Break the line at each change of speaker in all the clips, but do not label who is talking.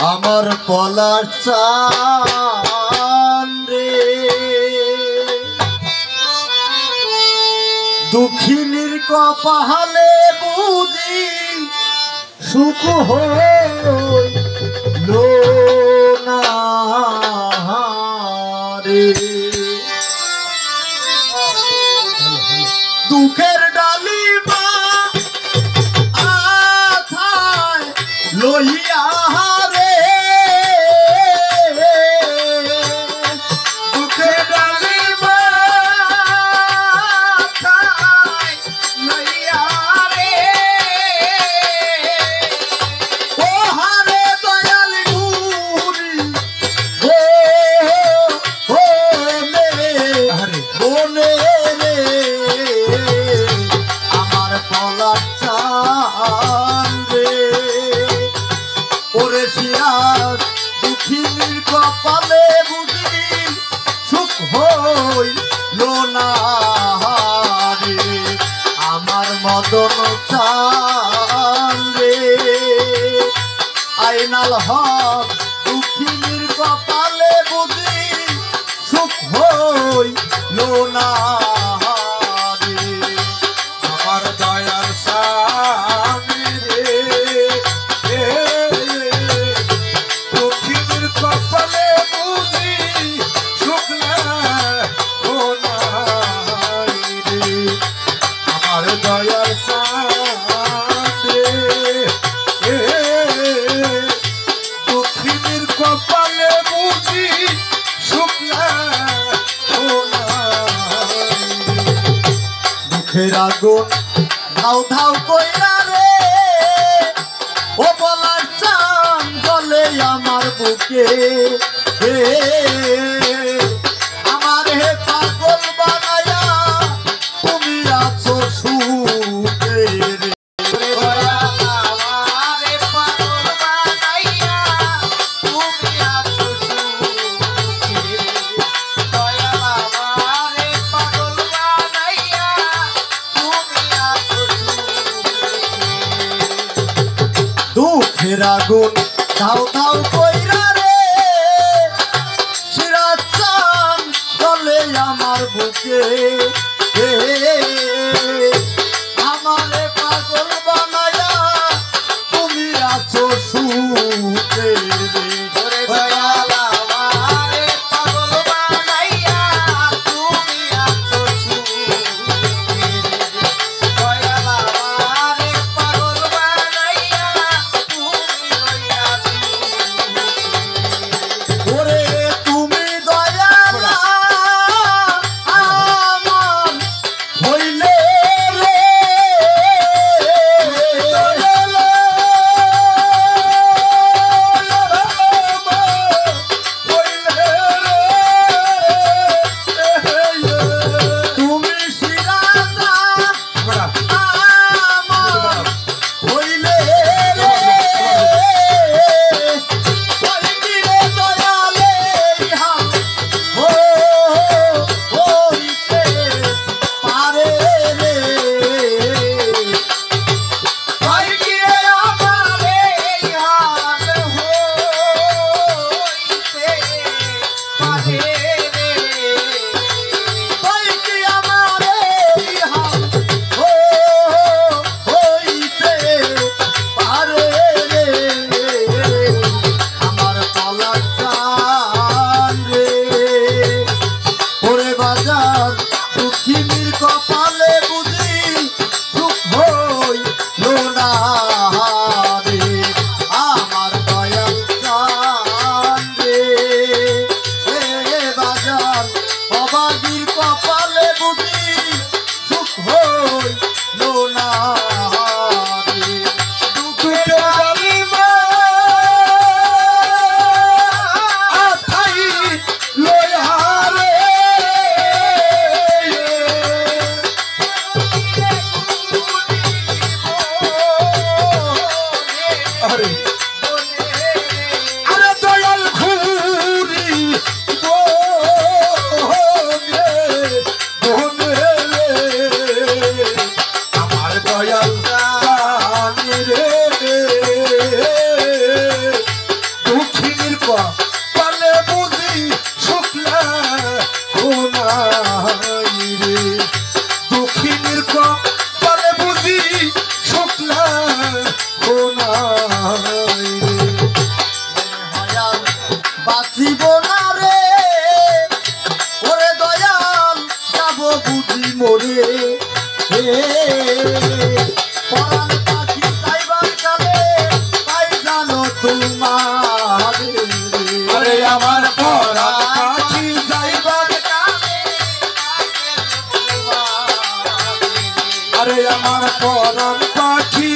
আমার পলার চান রে দুঃখিনীর কপালে বুঝি সুখ হইল না রে দুঃখের ডালিমা আথায় লইয়া রে দুঃখের ডালিমা আথায় লইয়া রে ও হারে দয়াল গুরি ও নে আরে বনে রে আমার পলার চান রে ওরে সিরাজ দুঃখিনীর কপালে বুঝি সুখ হইল না রে আমার মদন চান রে আইনাল হক দুঃখিনীর কপালে বুঝি সুখ হইল না রে আমার দয়ার স্বামী রে দক্ষিণের কপালে বুঝি সুখ রে আমার দয়ার স্বামী দক্ষিণের কপালে বুঝি সুখ দুঃখের আগুন ধাউ ধাউ কইরা রে ও বলার চান জলে আমার বুকে আমার হে পাগল বানায়া তুমি আছো সুখে রে আমারে পাগল বানাইয়া তুমি আছো সুখে দয়াল আমারে পাগল বানাইয়া তুমি আছো সুখে দুঃখের আগুন ধাউ ধাউ কইরা রে সিরাজ চান জলে আমার বুকে আমারে পাগল বানায়া তুমি আছো সুখে রে দয়াল আমারে পাগল বানাইয়া তুমি আছো সুখে দয়াল আমারে পাগল বানাইয়া তুমি আছো ওরে তুমি দয়াল আমার হইলে রে দয়াল রে পরাণ পাখি যাইবার কালে তাই জানো তোমার
আরে আমার পরাণ পাখি যাইবার কালে আরে আমার পরাণ পাখি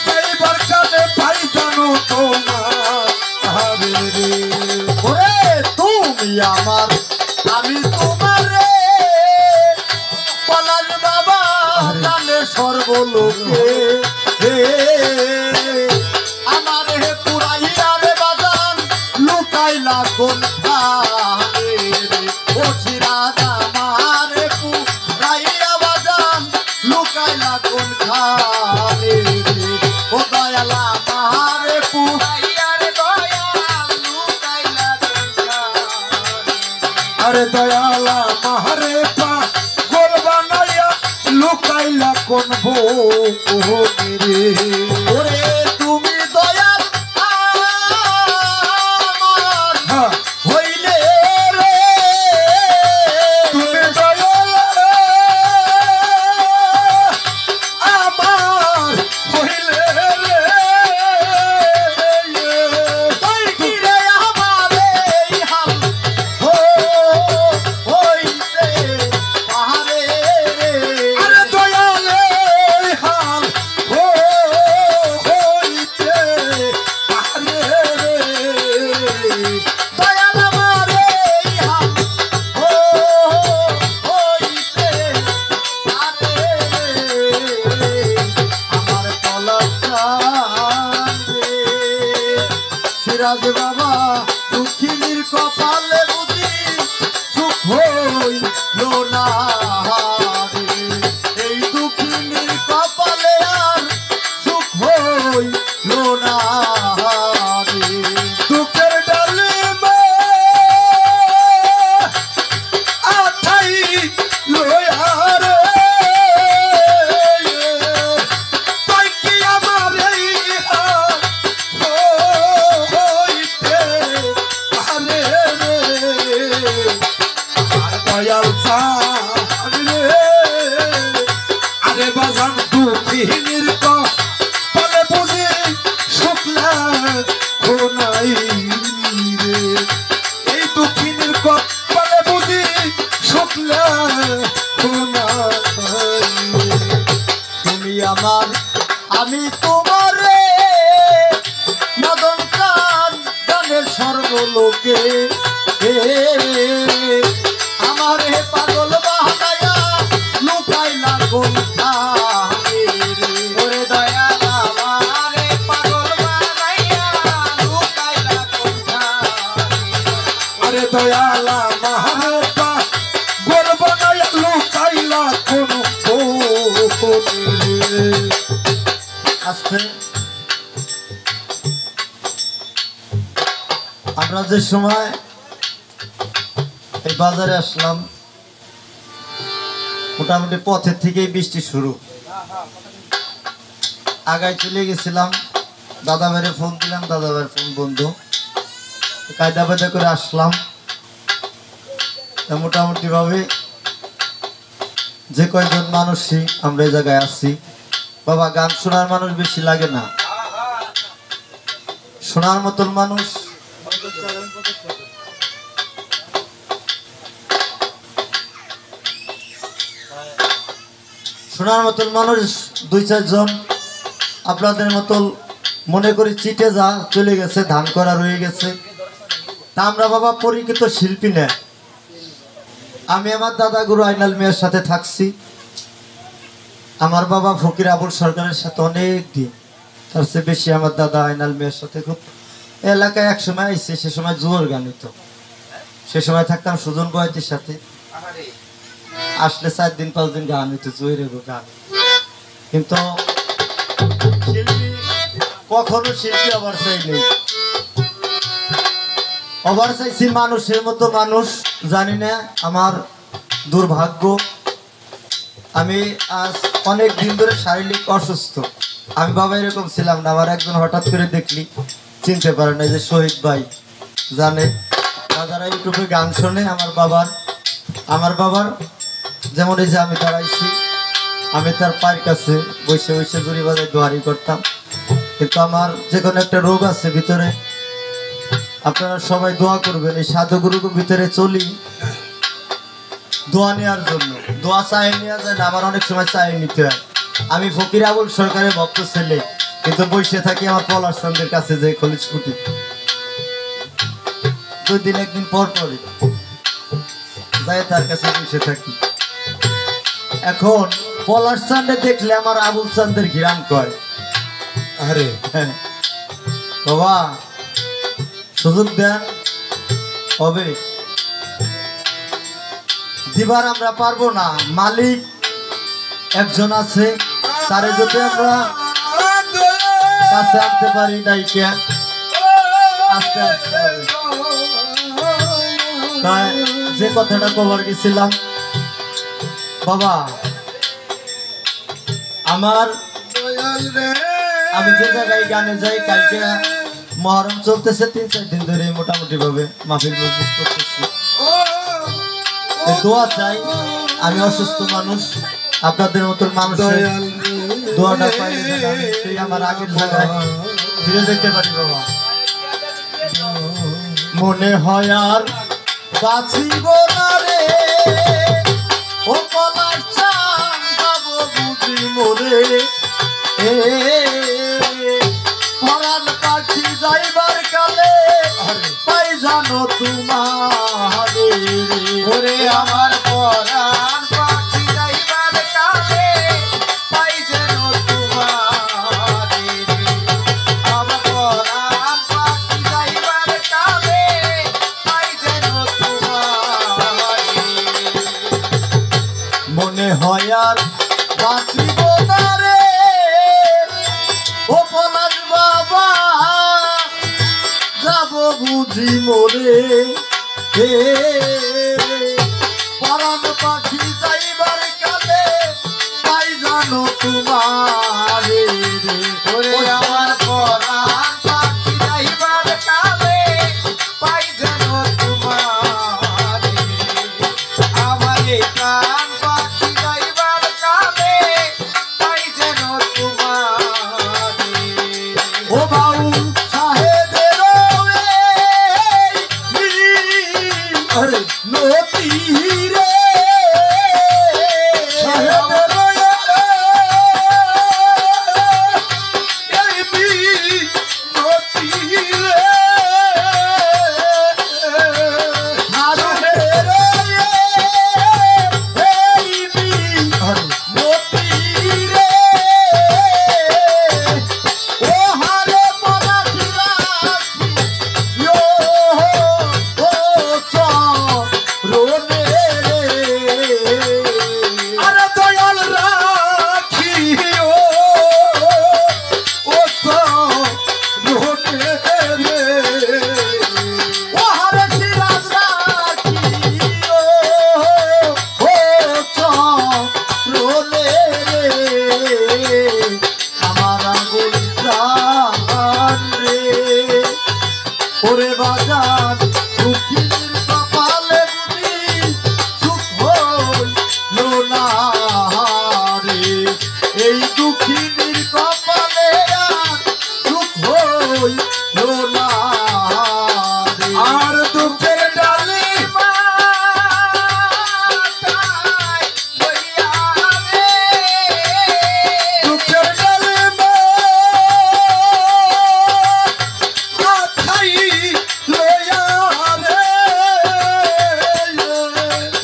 যাইবার কালে তাই জানো তোমার রে
ওরে তুমি আমার আমি তোমার রে পলাশ বাবা জানে সর্বলোকে আমার হে পুরাইয়া রে বাজান লুকাইলা কোন খানে ও সিরাজা মারে পুরাইয়া বাজান লুকাইলা কোন খানে ও দয়ালা মারে পুরাইয়া রে দয়াল লুকাইলা কোন খানে
আরে দয়ালা মারে পা গোল বানাইয়া লুকাইলা কোন ভোগে রে
ওরে তুমি দয়াল আমার
হ্যাঁ
হইলে রে
তুমি দয়ালা আমার হইলে রে
তাই কি রে আমারে হাল হইতে পাহাড়ে রে
আরে দয়ালে হাল হইতে আরে রে
দয়াল আমারে হাল হইতে পারে আমার পলক রে সিরাজ বাবা দুঃখিনীর কপালে বুঝি সুখ হইল না রে এই দুঃখিনীর কপালে আর সুখ হইল না রে
দুঃখের ডালে আঠাই লয়ারে তাই কি আমার এই হইতে পারে রে আর দয়াল চাঁদ রে আরে বাজান দুঃখিনীর কপালে বুঝি শুক্লা নাই রে এই দুঃখিনীর কপালে বুঝি শুক্লা নাই
তুমি আমার আমি তোমার রে মদন কান গানের সর্বলোকে আমার হে পাগল বাহানায়া লুকাইলা কোন খানে রে ওরে দয়াল আমারে পাগল বাহানায়া লুকাইলা কোন খানে
আরে দয়ালা মাহাপা গোল বানাইয়া লুকাইলা কোন রে
আজকে আমরা যে সময় এই বাজারে আসলাম মোটামুটি পথের থেকেই বৃষ্টি শুরু আগায় চলে গেছিলাম দাদা ভাইয়ের ফোন দিলাম দাদা ভাইয়ের ফোন বন্ধ কায়দা বায়দা করে আসলাম মোটামুটি ভাবে যে কয়জন মানুষই আমরা এই জায়গায় আসছি বাবা গান শোনার মানুষ বেশি লাগে না শোনার মতন মানুষ শোনার মতন মানুষ দুই চারজন আপনাদের মতন মনে করি চিটে যা চলে গেছে ধান করা রয়ে গেছে তা আমরা বাবা পরিচিত শিল্পী না আমি আমার দাদা গুরু আইনাল মিয়ার সাথে থাকছি আমার বাবা ফকির আবুল সরকারের সাথে অনেক দিন তার চেয়ে বেশি আমার দাদা আইনাল মিয়ার সাথে খুব এলাকায় এক সময় আইসে সে সময় জোয়ার গান হতো সে সময় থাকতাম সুজন বয়তির সাথে আসলে 4 দিন 5 দিন গান হইতো জোরের গান কিন্তু শিল্পী কখনো শিল্পী আবার চাই নেই আবার চাইছি মানুষের মতো মানুষ জানি না আমার দুর্ভাগ্য আমি আজ অনেক দিন ধরে শারীরিক অসুস্থ আমি বাবা এরকম ছিলাম না আমার একজন হঠাৎ করে দেখলি চিনতে পারে না যে শহীদ ভাই জানে যারা ইউটিউবে গান শোনে আমার বাবার যেমন এই যে আমি দাঁড়াইছি, আমি তার পায়ের কাছে বসে বসে জুড়ি বাজায় দোয়ারি করতাম, কিন্তু আমার যে কোনো একটা রোগ আছে ভিতরে। আপনারা সবাই দোয়া করবেন, এই সাধুগুরুর ভিতরে চলি দোয়া নেওয়ার জন্য। দোয়া চাই নেওয়া যায় না, আমার অনেক সময় চাই নিতে হয়। আমি ফকির আবুল সরকারের ভক্ত ছেলে, কিন্তু বসে থাকি আমার পলাশ চন্দ্রের কাছে, যে খলিজকুটি 2 দিন 1 দিন পর পরে যাই তার কাছে বসে থাকি। এখন পলাশ চান্দে দেখলে আমার আবুল চান্দের ঘিরান কয়,
আরে
বাবা সুযোগ দেন, হবে দিবার আমরা পারবো না, মালিক একজন আছে, তারে যদি আমরা কাছে আনতে পারি ডাইকে আস্তে আস্তে হবে। তাই যে কথাটা কবার গেছিলাম, বাবা আমার আমি যে জায়গায় গানে যাই, কালকে মহরম চলতেছে 3-4 দিন ধরে মোটামুটি ভাবে মাহফিল মজলিস করতেছি। দোয়া চাই, আমি অসুস্থ মানুষ, আপনাদের মতন মানুষের দোয়াটা পাইলে যেন আমি সেই আমার আগের জায়গায় ফিরে যেতে পারি। বাবা মনে হয় আর বাঁচিব না রে, ও পলাশ চাঁদ যাবো বুঝি মরে, পরাণ পাখি যাইবার কালে পাই জানো তোমারে,
ওরে আমার পরাণ পাখি যাইবার কালে পাই যেন তোমারে, আমার পরাণ পাখি যাইবার কালে পাই যেন তোমারে।
মনে হয় আর বাঁচিব না রে, ও পলাশ বাবা যাব বুঝি মরে, পরাণ পাখি যাইবার কালে পাই জানো তোমারে,
ওরে আমার পরাণ পাখি যাইবার কালে পাই যেন তোমারে, আমার এই প্রাণ পাখি যাইবার কালে পাই যেন তোমারে।
ও বাউল সাহেবের
আরে
নদী রে,
সাহেবের
ওরে বাজার দুঃখীর কপালে বুঝি সুখ হইল না রে, এই দুঃখীর কপালে আর সুখ হইল না রে।
আর দুঃখের ডালি মাথায় লইয়া রে, দুঃখের ডালি মাথায় লইয়া রে,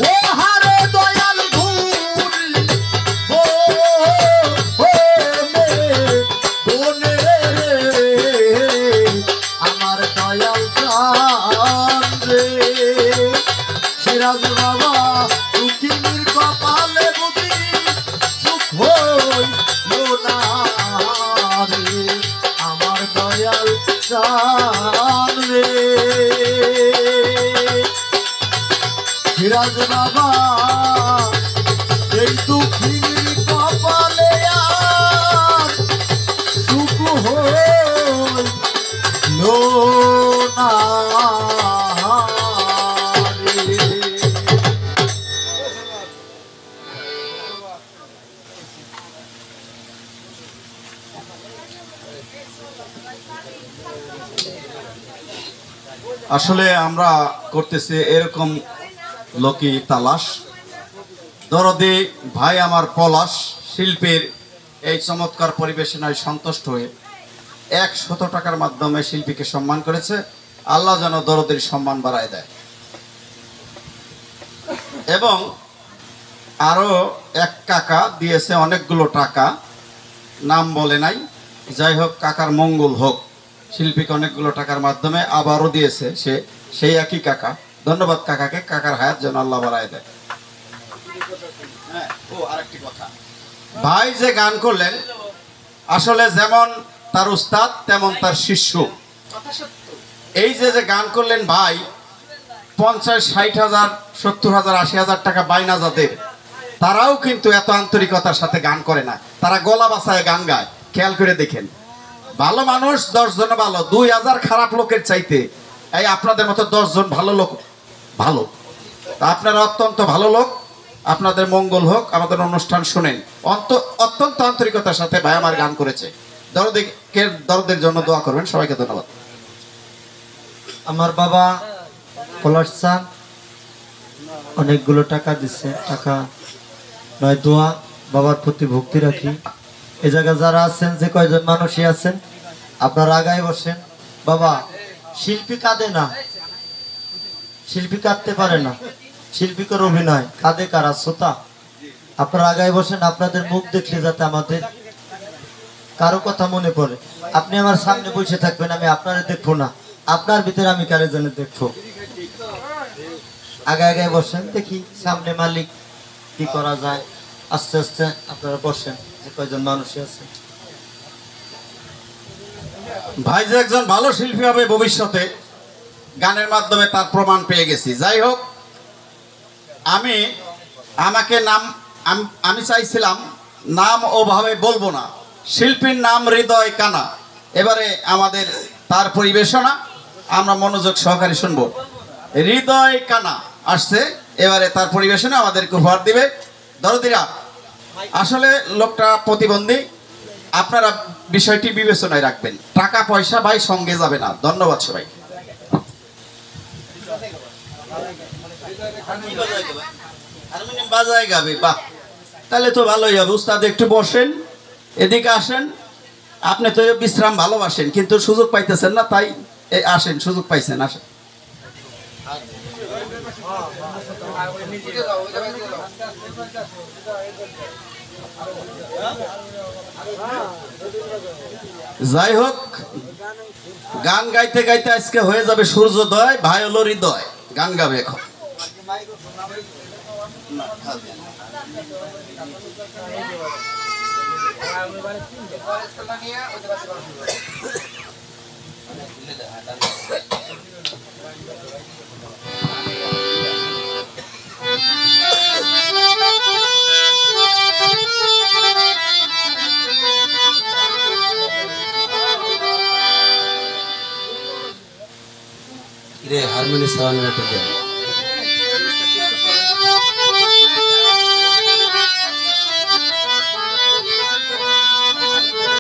ও হারে দয়াল ঘুরি ও বনে রে, আমার দয়াল চান রে, সিরাজ বাবা দুঃখীর কপালে বুঝি সুখ হইল না রে, আমার দয়াল চান রে। সিরাজ বাবা এই দুঃখীর কপালে আর সুখ হইল না রে।
আসলে আমরা করতেছি এরকম লোকই তালাশ। দরদি ভাই আমার পলাশ শিল্পীর এই চমৎকার পরিবেশনায় সন্তুষ্ট হয়ে 100 টাকার মাধ্যমে শিল্পীকে সম্মান করেছে। আল্লাহ যেন দরদির সম্মান বাড়ায় দেয়। এবং আরো এক কাকা দিয়েছে অনেকগুলো টাকা, নাম বলে নাই। যাই হোক, কাকার মঙ্গল হোক। শিল্পীকে অনেকগুলো টাকার মাধ্যমে আবারও দিয়েছে সেই একই কাকা। ধন্যবাদ কাকাকে। কাকার হায়াত যেন আল্লাহ বাড়ায় দেয়। হ্যাঁ, ও আরেকটি কথা, ভাই যে গান করলেন আসলে যেমন তার উস্তাদ তেমন তার শিষ্য। এই যে গান করলেন ভাই, 50-60 হাজার 70 হাজার 80 হাজার টাকা বাইনা যাদের, তারাও কিন্তু এত আন্তরিকতার সাথে গান করে না। তারা গলা বাসায় গান গায়। খেয়াল করে দেখেন, ভালো মানুষ 10 জন ভালো, 2000 খারাপ লোকের চাইতে এই আপনাদের মতো 10 জন ভালো লোক ভালো। তা আপনারা অত্যন্ত ভালো লোক। আপনাদের মঙ্গল হোক। আমাদের অনুষ্ঠান শুনেন। অত্যন্ত আন্তরিকতার সাথে ভাই আমার গান করেছে। দরদের জন্য দোয়া করবেন। সবাইকে ধন্যবাদ।
আমার বাবা পলাশ চান অনেকগুলো টাকা দিচ্ছে। টাকা নয়, দোয়া। বাবার প্রতি ভক্তি রাখি। এ জায়গায় যারা আছেন, যে কয়জন মানুষই আছেন, আপনারা আগায় বসেন। বাবা, শিল্পী কাঁদে না, শিল্পী কাঁদতে পারে না। শিল্পীকর অভিনয় কাঁদে কারা? শ্রোতা। আপনারা আগায় বসেন। আপনাদের মুখ দেখলে যাতে আমাদের কারো কথা মনে পড়ে। আপনি আমার সামনে বসে থাকবেন, আমি আপনারে দেখবো না, আপনার ভিতরে আমি কারে জানে দেখবো। আগে আগে বসেন, দেখি সামনে মালিক কি করা যায়। আস্তে আস্তে আপনারা বসেন, যে কয়জন মানুষই আছে।
ভাই যে একজন ভালো শিল্পী হবে ভবিষ্যতে, গানের মাধ্যমে তার প্রমাণ পেয়ে গেছি। যাই হোক, আমি চাইছিলাম নাম ওভাবে বলবো না। শিল্পীর নাম হৃদয় কানা। এবারে আমাদের তার পরিবেশনা আমরা মনোযোগ সহকারে শুনবো। হৃদয় কানা আসছে, এবারে তার পরিবেশনা আমাদেরকে উপহার দিবে। দরদিরা, আসলে লোকটা প্রতিবন্ধী। আপনারা বিষয়টি বিবেচনায় রাখবেন। টাকা পয়সা ভাই সঙ্গে যাবে না। ধন্যবাদ সবাই। বাজায় গাবে, বাহ, তাহলে তো ভালোই হবে। উস্তাদ একটু বসেন, এদিকে আসেন। আপনি তো বিশ্রাম ভালোবাসেন, কিন্তু সুযোগ পাইতেছেন না, তাই আসেন। সুযোগ পাইছেন, আসেন। যাই হোক, গান গাইতে গাইতে আজকে হয়ে যাবে সূর্যোদয়। ভাই হলো হৃদয়, গান গাবে এখন।
রে হারমোনি সাউন্ড রেটে দে।